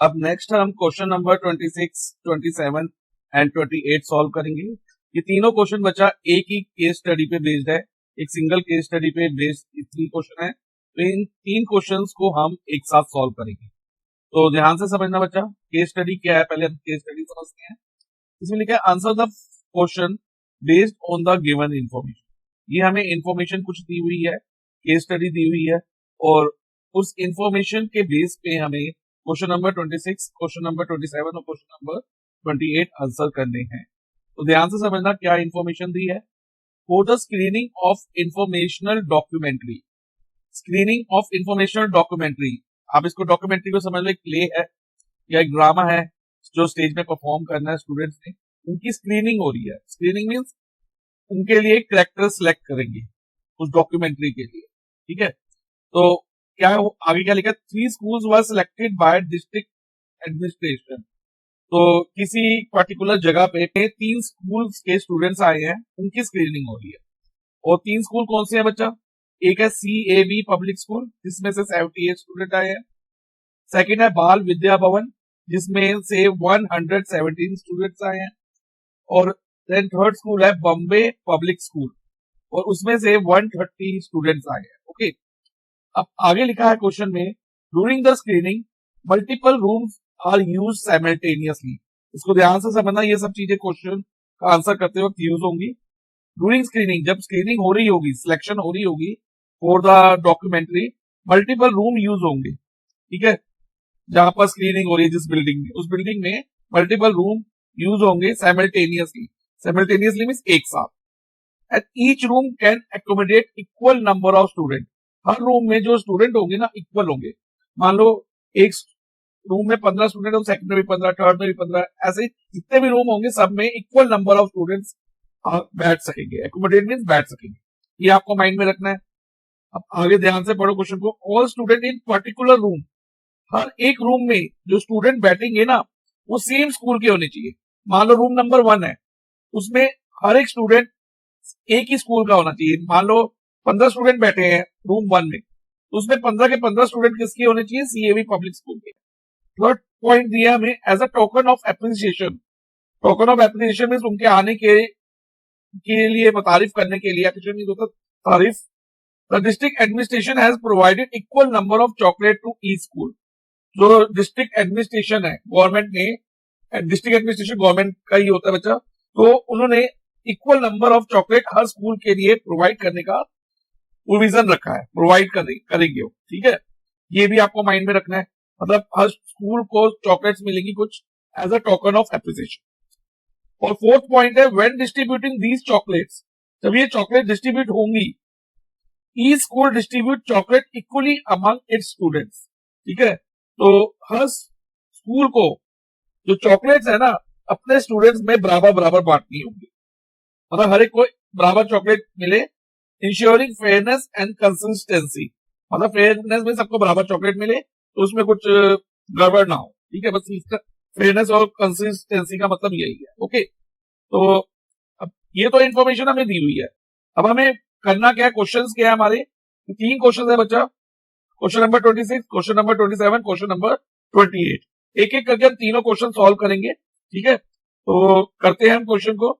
अब नेक्स्ट हम question number 26, 27 and 28 solve करेंगे। ये तीनों क्वेश्चन बच्चा एक ही केस स्टडी पे बेस्ड है, एक सिंगल केस स्टडी पे बेस्ड 3 क्वेश्चन है। तो इन 3 क्वेश्चंस को हम एक साथ सॉल्व करेंगे। तो ध्यान से समझना बच्चा, केस स्टडी क्या है पहले हम केस स्टडी समझते हैं। इसमें लिखा है answer the question based on the given information. ये हमें इंफॉर्मेशन कुछ दी हुई है, केस स्टडी दी हुई है, और उस इंफॉर्मेशन के बेस पे हमें क्वेश्चन नंबर 26, क्वेश्चन नंबर 27 और क्वेश्चन नंबर 28 आंसर करने हैं। तो ध्यान से समझना क्या इंफॉर्मेशन दी है। For the screening of informational documentary, screening of informational documentary, आप इसको डॉक्यूमेंट्री को समझ लो एक प्ले है या एक ड्रामा है जो स्टेज में परफॉर्म करना है स्टूडेंट्स ने, उनकी स्क्रीनिंग हो रही है। स्क्रीनिंग मीन्स उनके लिए कैरेक्टर सिलेक्ट करेंगे उस डॉक्यूमेंट्री के लिए, ठीक है। तो क्या आगे क्या लिखा, 3 schools were selected by district administration. तो किसी पर्टिकुलर जगह पे 3 स्कूल्स के स्टूडेंट्स आए हैं, उनकी स्क्रीनिंग हो रही है। और 3 स्कूल कौन से हैं बच्चा, एक है CAB पब्लिक स्कूल जिसमें से 78 स्टूडेंट आए हैं। सेकंड है बाल विद्या भवन जिसमें से 117 स्टूडेंट्स आए हैं। और देन थर्ड स्कूल है बॉम्बे पब्लिक स्कूल और उसमें से 130 स्टूडेंट्स आए हैं। ओके, अब आगे लिखा है क्वेश्चन में, during the screening multiple rooms are used simultaneously. इसको ध्यान से समझना, ये सब चीजें क्वेश्चन का आंसर करते वक्त यूज होंगी। ड्यूरिंग स्क्रीनिंग, जब स्क्रीनिंग हो रही होगी, सिलेक्शन हो रही होगी for the documentary, multiple room use होंगे, ठीक है। जहां पर स्क्रीनिंग हो रही है जिस बिल्डिंग में, उस बिल्डिंग में मल्टीपल रूम यूज होंगे साइमल्टेनियसली। साइमल्टेनियसली मींस एक साथ। And each room can accommodate equal number of student. Her room में जो स्टूडेंट होंगे ना इक्वल होंगे। मान लो एक रूम में 15 स्टूडेंट हो, सेकंड में भी 15, थर्ड में भी 15, ऐसे जितने भी रूम होंगे सब में इक्वल नंबर ऑफ स्टूडेंट्स बैठ सकेंगे। एकोमोडेट मींस बैठ सकेंगे, ये आपको माइंड में रखना है। अब आगे ध्यान से पढ़ो क्वेश्चन को। All student in particular room, हर एक रूम में जो स्टूडेंट बैठेंगे ना वो सेम स्कूल के होने चाहिए। मान लो रूम नंबर 1 है, उसमें हर एक स्टूडेंट एक ही स्कूल का होना चाहिए। मान लो 15 स्टूडेंट बैठे हैं रूम 1 में, तो उसमें 15 के 15 स्टूडेंट किसके होने चाहिए, CAB पब्लिक स्कूल के। थर्ड पॉइंट दिया हमें, as a token of appreciation. Token of appreciation means उनके आने के लिए, तारीफ करने के लिए, एप्रिसिएशन मींस होता तारीफ। The district administration has provided equal number of chocolate to each school. जो डिस्ट्रिक्ट एडमिनिस्ट्रेशन है, गवर्नमेंट ने, डिस्ट्रिक्ट एडमिनिस्ट्रेशन गवर्नमेंट का ही होता है बच्चा, तो उन्होंने इक्वल नंबर ऑफ चॉकलेट हर स्कूल के लिए प्रोवाइड करने का प्रोविजन रखा है, प्रोवाइड करेंगे वो, ठीक है। ये भी आपको माइंड में रखना है, मतलब हर स्कूल को चॉकलेट्स मिलेंगी कुछ as a token of appreciation. और फोर्थ पॉइंट है, व्हेन डिस्ट्रीब्यूटिंग दीज चॉकलेट्स, जब ये चॉकलेट डिस्ट्रीब्यूट होंगी, each school distribute chocolate equally among its students, ठीक है। तो हर स्कूल को जो चॉकलेट्स है ना अपने स्टूडेंट्स में बराबर बराबर बांटनी होंगी, मतलब हर एक को बराबर चॉकलेट मिले। इंश्योरिंग फेयरनेस एंड कंसिस्टेंसी, मतलब फेयरनेस में सबको बराबर चॉकलेट मिले तो उसमें कुछ गड़बड़ ना हो, ठीक है। बस इसका फेयरनेस और कंसिस्टेंसी का मतलब यही है। ओके, तो अब ये तो इन्फॉर्मेशन हमें दी हुई है। अब हमें करना क्या है, क्वेश्चंस क्या है हमारे, 3 क्वेश्चन है बच्चा। Question number 26, question number 27, question number 28। एक एक करके हम तीनों क्वेश्चन सॉल्व करेंगे, ठीक है। तो करते हैं हम क्वेश्चन को।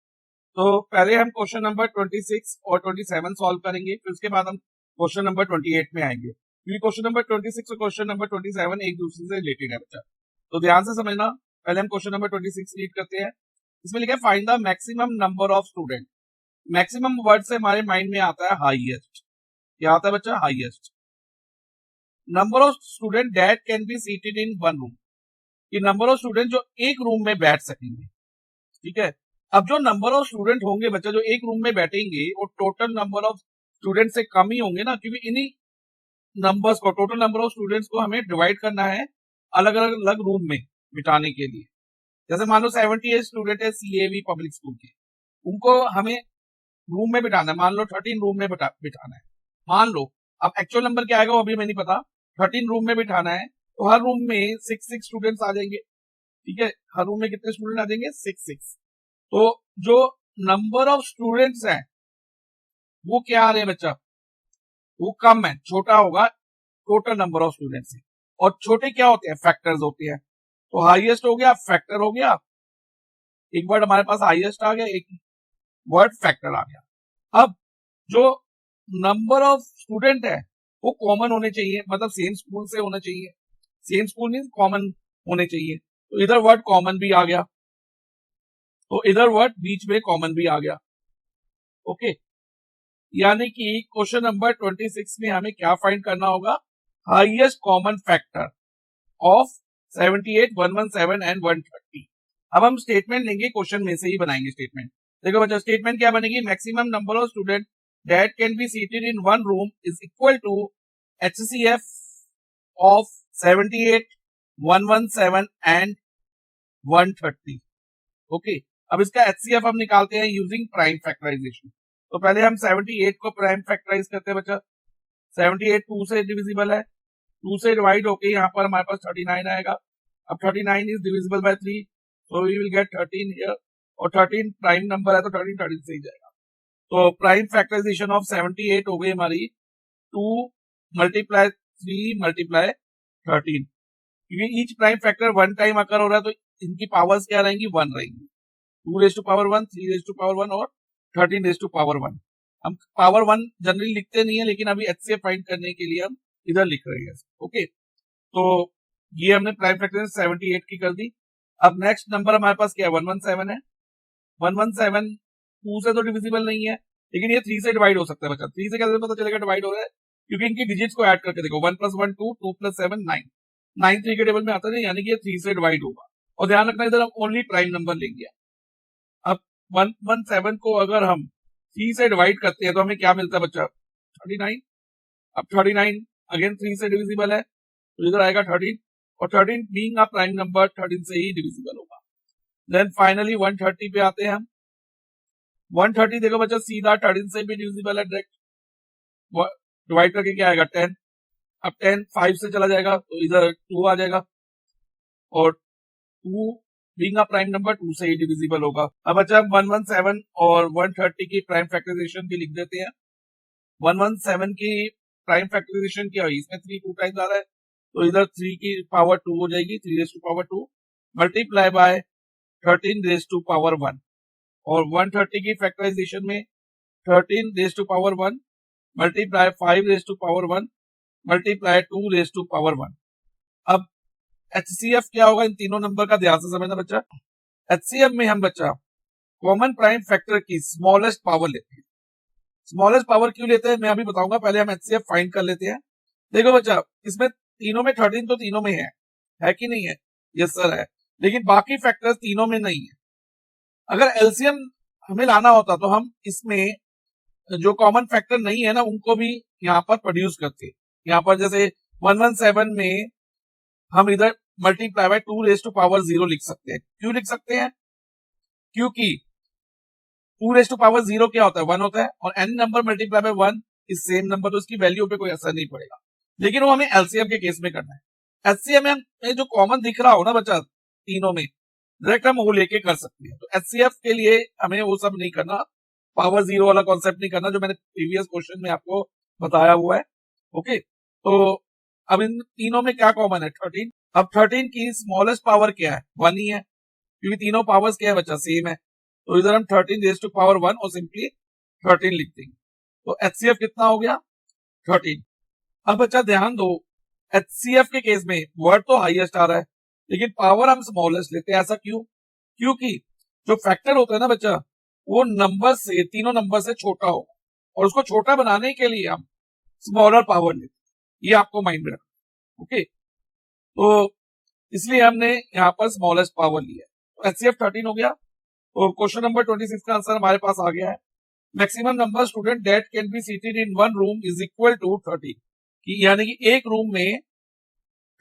तो पहले हम क्वेश्चन नंबर 26 और 27 सॉल्व करेंगे, फिर उसके बाद हम क्वेश्चन नंबर 28 में आएंगे, क्योंकि क्वेश्चन नंबर 26 और क्वेश्चन नंबर 27 एक दूसरे से रिलेटेड है बच्चा। तो ध्यान से समझना, पहले हम क्वेश्चन नंबर 26 रीड करते हैं। इसमें लिखा है find the maximum number of student. Maximum word से हमारे माइंड में आता है हाईएस्ट। क्या आता है बच्चा, highest. Number of student that can be seated in one room, कि नंबर ऑफ स्टूडेंट जो एक रूम में बैठ सकेंगे, ठीक है। अब जो नंबर ऑफ स्टूडेंट होंगे बच्चा जो एक रूम में बैठेंगे वो टोटल नंबर ऑफ स्टूडेंट से कम ही होंगे ना, क्योंकि इन्हीं नंबर्स को, टोटल नंबर ऑफ स्टूडेंट्स को हमें डिवाइड करना है अलग अलग अलग रूम में बिठाने के लिए। जैसे मान लो 78 स्टूडेंट है CAB पब्लिक स्कूल के, उनको हमें रूम में बिठाना है, मान लो 13 रूम में बिठाना है। मान लो, अब एक्चुअल नंबर क्या आएगा वो अभी मैं नहीं पता, 13 रूम में बिठाना है, तो हर रूम में 6 स्टूडेंट्स आ जाएंगे, ठीक है। हर रूम में कितने स्टूडेंट आ जाएंगे, 6। तो जो नंबर ऑफ स्टूडेंट्स हैं वो क्या आ रहे हैं बच्चा, वो कम है, छोटा होगा टोटल नंबर ऑफ स्टूडेंट्स से। और छोटे क्या होते हैं, फैक्टर्स होते हैं। तो हाईएस्ट हो गया, फैक्टर हो गया, एक वर्ड हमारे पास हाईएस्ट आ गया, एक वर्ड फैक्टर आ गया। अब जो नंबर ऑफ स्टूडेंट है वो कॉमन होने चाहिए, मतलब सेम स्कूल से होना चाहिए, सेम स्कूल मीन कॉमन होने चाहिए, तो इधर वर्ड कॉमन भी आ गया, तो इधर वर्ड बीच में कॉमन भी आ गया। ओके, यानी कि क्वेश्चन नंबर 26 में हमें क्या फाइंड करना होगा, highest common factor of 78, 117 and 130। अब हम स्टेटमेंट लेंगे, क्वेश्चन में से ही बनाएंगे स्टेटमेंट। देखो बच्चा, स्टेटमेंट क्या बनेगी, maximum number of student that can be seated in one room is equal to HCF of 78, 117 and 130। Okay, अब इसका HCF हम निकालते हैं यूजिंग प्राइम फैक्टराइजेशन। तो पहले हम 78 को प्राइम फैक्टराइज करते हैं बच्चा। 78 2 से डिविजिबल है, 2 से डिवाइड होके यहाँ पर हमारे पास 39 आएगा। अब 39 is divisible by 3, so we will get 13 here, और 13 प्राइम नंबर है तो 13 से ही जाएगा। तो प्राइम फैक्टराइजेशन ऑफ 78 हो गई हमारी 2 मल्टीप्लाई 3 मल्टीप्लाई 13, क्योंकि each prime factor one time occur हो रहा है तो इनकी पावर्स क्या रहेंगी, 1 रहेंगी। 2 raise to power 1, 3 raise to power 1 और 13 रेज टू पावर 1। हम पावर 1 जनरली लिखते नहीं है, लेकिन अभी HCF फाइंड करने के लिए हम इधर लिख रहे हैं। ओके, तो ये हमने प्राइम फैक्टर 78 की कर दी। अब नेक्स्ट नंबर हमारे पास क्या है, 117 है। 117 2 से तो डिविजिबल नहीं है, लेकिन ये 3 से डिवाइड हो सकता है बच्चा। 3 से कैसे पता चलेगा डिवाइड हो रहा है, क्योंकि इनकी डिजिट्स को ऐड करके देखो, 1 + 1 2, 2 + 7 9, 9 3 के टेबल में आता है, यानी कि ये 3 से डिवाइड होगा। और ध्यान रखना इधर हम ओनली प्राइम नंबर लेंगे। अब 117 को अगर हम 3 से डिवाइड करते हैं तो हमें क्या मिलता है बच्चा, 39। अब 39 अगेन 3 से डिविजिबल है, तो इधर आएगा 13, और 13 बीइंग अ प्राइम नंबर 13 से ही डिविजिबल होगा। देन फाइनली 130 पे आते हैं हम। 130 देखो बच्चा, सीधा 13 से भी डिविजिबल है, डायरेक्ट डिवाइड करके क्या आएगा, 10। अब 10 5 से चला जाएगा तो इधर 2 आ जाएगा, और 2 बीइंग अ प्राइम नंबर 2 से ही डिविजिबल होगा। अब बच्चा 117 और 130 की प्राइम फैक्टराइजेशन भी लिख देते हैं। 117 की प्राइम फैक्टराइजेशन क्या हुई, इसमें 3 2 टाइम्स आ रहा है, तो इधर 3 की पावर 2 हो जाएगी, 3 raise to power 2 multiply by 13 raise to power 1, और 130 की फैक्टराइजेशन में 13 raise to power 1 multiply 5 raise to power 1 multiply 2 raise to power 1। अब HCF क्या होगा, इन तीनों नंबर का ध्यान से समझना बच्चा। HCF में हम बच्चा कॉमन प्राइम फैक्टर की स्मॉलेस्ट पावर लेते हैं। स्मॉलेस्ट पावर क्यों लेते हैं मैं अभी बताऊंगा, पहले हम HCF फाइंड कर लेते हैं। देखो बच्चा, इसमें तीनों में 13 तो तीनों में है कि नहीं है, यस सर है, लेकिन बाकी फैक्टर्स तीनों में नहीं है। अगर LCM हमें लाना होता तो हम इसमें जो कॉमन फैक्टर नहीं है ना, उनको भी यहाँ पर प्रोड्यूस करते। यहाँ पर जैसे 117 में हम इधर multiply by 2 raise to power 0 लिख सकते हैं। क्यों लिख सकते हैं, क्योंकि 2 रेज टू पावर 0 क्या होता है, 1 होता है, और any number multiply by 1 is same number, तो उसकी वैल्यू पे कोई असर नहीं पड़ेगा। लेकिन वो हमें LCM के केस में करना है। HCF में जो कॉमन दिख रहा हो ना बच्चा तीनों में, डायरेक्ट हम वो लेके कर सकते हैं। तो HCF के लिए हमें वो सब नहीं करना, पावर 0 वाला कॉन्सेप्ट नहीं करना, जो मैंने प्रीवियस क्वेश्चन में आपको बताया हुआ है। ओके, तो अब इन तीनों में क्या कॉमन है, 13। अब 13 की स्मॉलेस्ट पावर क्या है, 1 ही है, क्योंकि तीनों पावर्स क्या है बच्चा, सेम है। तो इधर हम 13 रेज टू पावर 1 और सिंपली 13 लिख देंगे। तो HCF कितना हो गया, 13। अब बच्चा ध्यान दो, HCF के केस में वर्ड तो हाईएस्ट आ रहा है, लेकिन पावर हम स्मॉलेस्ट लेते हैं। ऐसा क्यों, क्योंकि जो फैक्टर होता है ना बच्चा, वो नंबर से, तीनों नंबर से छोटा होगा, और उसको छोटा बनाने के लिए हम स्मॉलर पावर लेते हैं। ये आपको माइंड में रखना। ओके, तो इसलिए हमने यहाँ पर स्मॉलेस्ट पावर लिया। तो HCF 13 हो गया। तो क्वेश्चन नंबर 26 का आंसर हमारे पास आ गया है। Maximum number student that can be seated in one room is equal to 13, यानी कि एक रूम में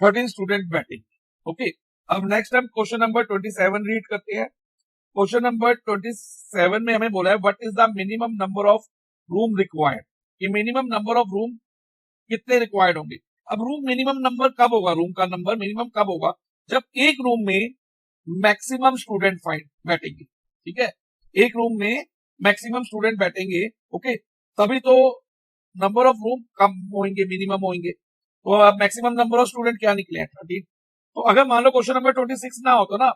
13 स्टूडेंट बैठेंगे। ओके, अब नेक्स्ट हम क्वेश्चन नंबर 27 रीड करते हैं। क्वेश्चन नंबर 27 में हमें बोला है what is the minimum number of room required, कि मिनिमम नंबर ऑफ रूम कितने रिक्वायर्ड होंगे। अब रूम मिनिमम नंबर कब होगा, रूम का नंबर मिनिमम कब होगा, जब एक रूम में मैक्सिमम स्टूडेंट बैठेंगे। ठीक है, एक रूम में मैक्सिमम स्टूडेंट बैठेंगे, ओके, तभी तो नंबर ऑफ रूम कम होंगे, मिनिमम होंगे। तो अब मैक्सिमम नंबर ऑफ स्टूडेंट क्या निकले हैं, 13। तो अगर मान लो क्वेश्चन नंबर 26 ना होता ना,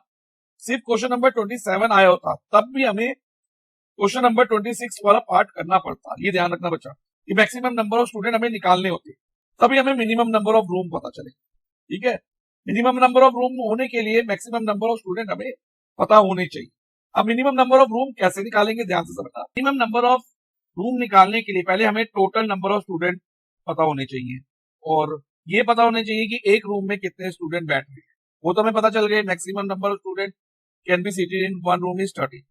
सिर्फ क्वेश्चन नंबर 27 आया होता, तब भी हमें क्वेश्चन नंबर 26 वाला पार्ट करना पड़ता। ये ध्यान रखना बच्चा कि मैक्सिमम नंबर ऑफ स्टूडेंट हमें निकालने होते, तभी हमें मिनिमम नंबर ऑफ रूम पता चले। ठीक है, मिनिमम नंबर ऑफ रूम होने के लिए मैक्सिमम नंबर ऑफ स्टूडेंट हमें पता होने चाहिए। अब मिनिमम नंबर ऑफ रूम कैसे निकालेंगे, ध्यान से समझना। मिनिमम नंबर ऑफ रूम निकालने के लिए पहले हमें टोटल नंबर ऑफ स्टूडेंट पता होने चाहिए, और ये पता होने चाहिए कि एक रूम में कितने स्टूडेंट बैठ रहे हैं। वो तो हमें पता चल गए, maximum number of student can be seated in one room is 30।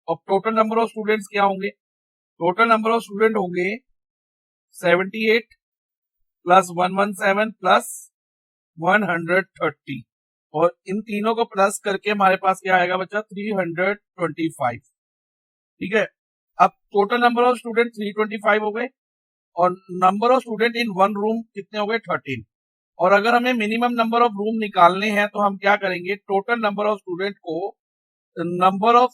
अब टोटल नंबर ऑफ स्टूडेंट्स क्या होंगे, टोटल नंबर ऑफ स्टूडेंट होंगे 78 प्लस 117 प्लस 130, और इन तीनों को प्लस करके हमारे पास क्या आएगा बच्चा, 325। ठीक है, अब टोटल नंबर ऑफ स्टूडेंट 325 हो गए, और number of student in one room कितने हो गए, 13। और अगर हमें मिनिमम नंबर ऑफ रूम निकालने हैं तो हम क्या करेंगे, टोटल नंबर ऑफ स्टूडेंट को number of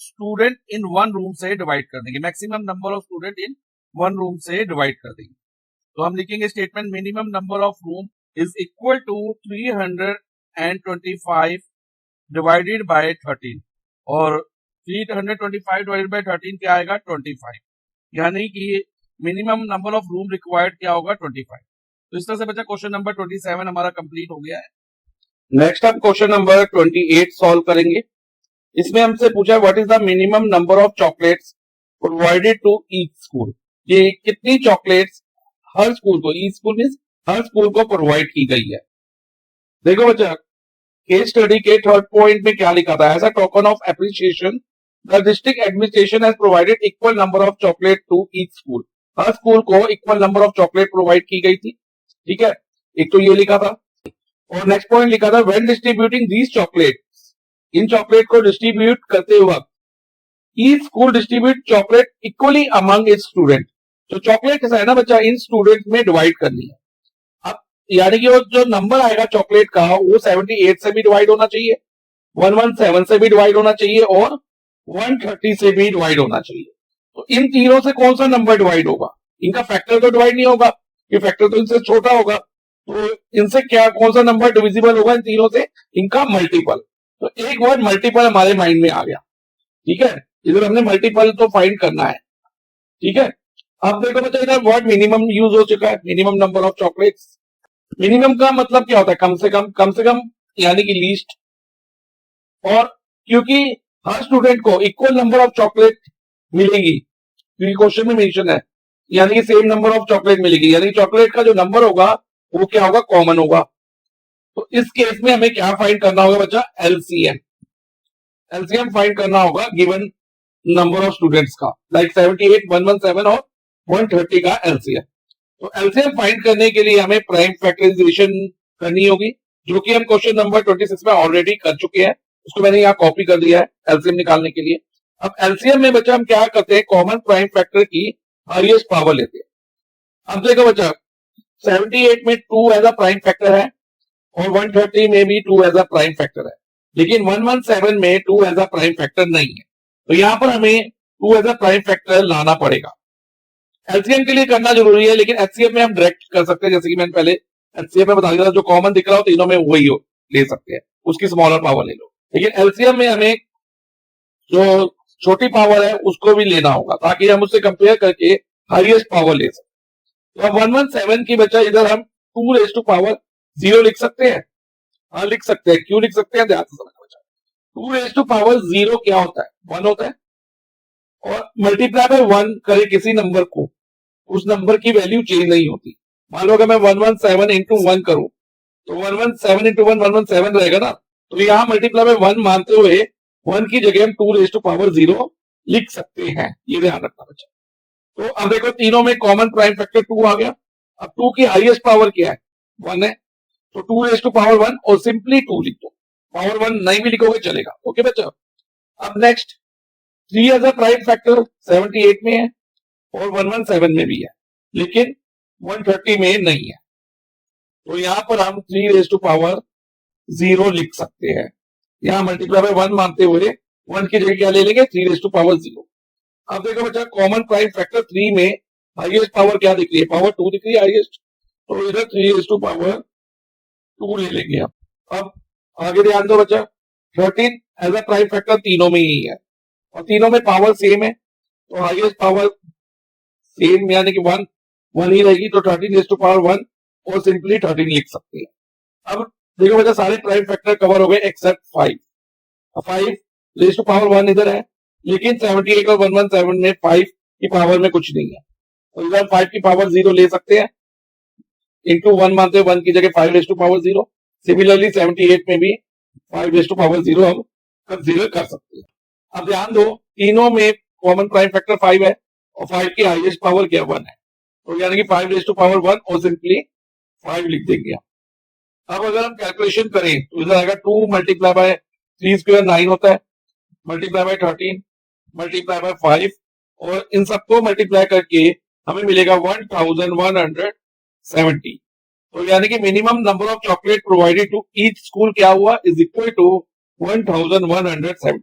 student in one room से डिवाइड कर देंगे, maximum number of student in one room से डिवाइड कर देंगे। तो हम लिखेंगे statement minimum number of room is equal to 325 divided by 13, और 325 डिवाइडेड बाय 13 क्या आएगा, 25, यानी कि minimum number of room required क्या होगा, 25। तो इस तरह से बच्चा क्वेश्चन नंबर 27 हमारा कंप्लीट हो गया है। नेक्स्ट हम क्वेश्चन नंबर 28 सॉल्व करेंगे। इसमें हमसे पूछा है what is the minimum number of chocolates provided to each school. ये कितनी चॉकलेट्स हर स्कूल को, ईच स्कूल मींस हर स्कूल को प्रोवाइड की गई है। देखो बच्चा, केस स्टडी के थर्ड पॉइंट में क्या लिखा था, as a token of appreciation the district administration has provided equal number of chocolate to each school. हर स्कूल को equal number of chocolate provide की गई थी। ठीक है, एक तो ये लिखा था, और नेक्स्ट पॉइंट लिखा था when distributing these chocolate, in chocolate को डिस्ट्रीब्यूट करते वक्त each school distribute chocolate equally among it's student. तो चॉकलेट कैसा है ना बच्चा, इन स्टूडेंट में डिवाइड करनी है। अब यानी कि वो जो नंबर आएगा चॉकलेट का, वो 78 से भी डिवाइड होना चाहिए, 117 से भी डिवाइड होना चाहिए, और 130 से भी डिवाइड होना चाहिए। तो इन तीनों से कौन सा नंबर डिवाइड होगा, इनका फैक्टर तो डिवाइड नहीं होगा, ये फैक्टर तो इनसे छोटा होगा, तो इनसे क्या कौन सा नंबर डिविजिबल होगा इन तीनों से, इनका मल्टीपल। तो एक वर्ड मल्टीपल हमारे माइंड में आ गया। ठीक है, इधर हमने मल्टीपल तो फाइंड करना है। ठीक है, अब देखो बच्चा इधर वर्ड मिनिमम यूज हो चुका है, minimum number of chocolates. Minimum का मतलब क्या होता है, कम से कम यानी कि लीस्ट। और क्योंकि हर स्टूडेंट को इक्वल नंबर ऑफ चॉकलेट मिलेगी, क्योंकि क्वेश्चन में मेंशन है, यानी कि सेम नंबर ऑफ चॉकलेट मिलेगी, यानी चॉकलेट का जो नंबर होगा वो क्या होगा, कॉमन होगा। तो इस केस में हमें क्या फाइंड करना होगा बच्चा, एलसीएम। एलसीएम फाइंड करना होगा गिवन नंबर ऑफ स्टूडेंट्स का, लाइक 78, 117 और 130 का एलसीएम। तो एलसीएम फाइंड करने के लिए हमें प्राइम फैक्टराइजेशन करनी होगी, जो कि हम क्वेश्चन नंबर 26 में ऑलरेडी कर चुके हैं। उसको मैंने यहाँ कॉपी कर दिया है एलसीएम निकालने के लिए। अब एलसीएम में बच्चा हम क्या करते हैं, कॉमन प्राइम फैक्टर की हाईएस्ट पावर लेते हैं। अब देखो बच्चा, 78 में 2 एज अ प्राइम फैक्टर है, और 130 में भी 2 एज अ प्राइम फैक्टर है, लेकिन 117 में 2 एज अ प्राइम फैक्टर नहीं है। तो यहां पर हमें 2 एज अ प्राइम फैक्टर लाना पड़ेगा। एलसीएम के लिए करना जरूरी है, लेकिन एचसीएफ में हम डायरेक्ट कर सकते हैं, जैसे कि मैंने पहले एचसीएफ में बता दिया था, जो कॉमन दिख रहा हो तीनों में वही हो ले सकते हैं, उसकी स्मॉलर पावर ले लो। लेकिन एलसीएम में हमें जो छोटी पावर है उसको भी लेना होगा, ताकि हम उससे कंपेयर करके हाईएस्ट पावर ले सकें। तो अब 117 की बचा इधर हम 2 रेज़ टू पावर 0 लिख सकते हैं। हाँ लिख सकते हैं, क्यों लिख सकते हैं ध्यान से समझना बच्चा। 2 रेज़ टू पावर 0 क्या होता है, 1 होता है, और मल्टीप्लाई बाय 1 करे किसी नंबर को, उस नंबर की वैल्यू चेंज नहीं होती। मान लो अगर मैं 117 इंटू 1 करूं, तो 117 इंटू 1 117 रहेगा ना। तो यहां मल्टीप्लाई बाय 1 मानते हुए 1 की जगह हम 2 रेज़ टू पावर 0 लिख सकते हैं, ये ध्यान रखना बच्चा। तो अब देखो तीनों में कॉमन प्राइम फैक्टर 2 आ गया। अब 2 की हाईएस्ट पावर क्या है, 1 है, तो 2 रेज़ टू पावर 1 और सिंपली 2 लिख दो, पावर 1 नहीं भी लिखोगे चलेगा। ओके बच्चा। अब next 3 as a prime factor 78 में है और 117 में भी है, लेकिन 130 में नहीं है। तो यहां पर हम 3 रेज़ टू पावर 0 लिख सकते हैं। यहां मल्टीप्लाई बाय 1 मानते हुए 1 की जगह क्या ले लेंगे, 3 रेज़ टू पावर 0। अब देखो बच्चा, कॉमन प्राइम फैक्टर 3 में हाईएस्ट पावर क्या दिख रही है, पावर 2 दिख रही है हाईएस्ट, तो इधर 3 रेज़ टू पावर 2 ले लेंगे हम। अब आगे ध्यान दो बच्चा, 13 एज अ प्राइम फैक्टर तीनों में ही है और तीनों में पावर सेम है, तो हाईएस्ट पावर सेम यानी कि वन ही रहेगी, तो 13 = 1 और सिंपली 13 लिख सकते हैं। अब देखो बच्चा, सारे प्राइम फैक्टर कवर हो गए एक्सेप्ट 5। 5 इधर है, लेकिन 78 और 117 में 5 की पावर में कुछ नहीं है, तो इधर 5 की पावर 0 ले सकते हैं, इंटू 1 मानते हैं, 1 की जगह 5 सिमिलरली 78 में भी 5 हम कंसीडर कर सकते हैं। अब ध्यान दो, तीनों में कॉमन प्राइम फैक्टर 5 है और 5 की हाईएस्ट पावर क्या 1 है, तो यानी कि 5 और सिंपली 5 लिख देंगे। अब अगर हम कैलकुलेशन करें तो इधर आएगा 2 मल्टीप्लाई बाय 3 स्क्वायर 9 होता है, मल्टीप्लाई बाय 13 मल्टीप्लाई बाय 5 और इन सबको मल्टीप्लाई करके हमें मिलेगा 1170। तो यानी कि minimum number of chocolate provided to each school क्या हुआ इज इक्वल टू 1170।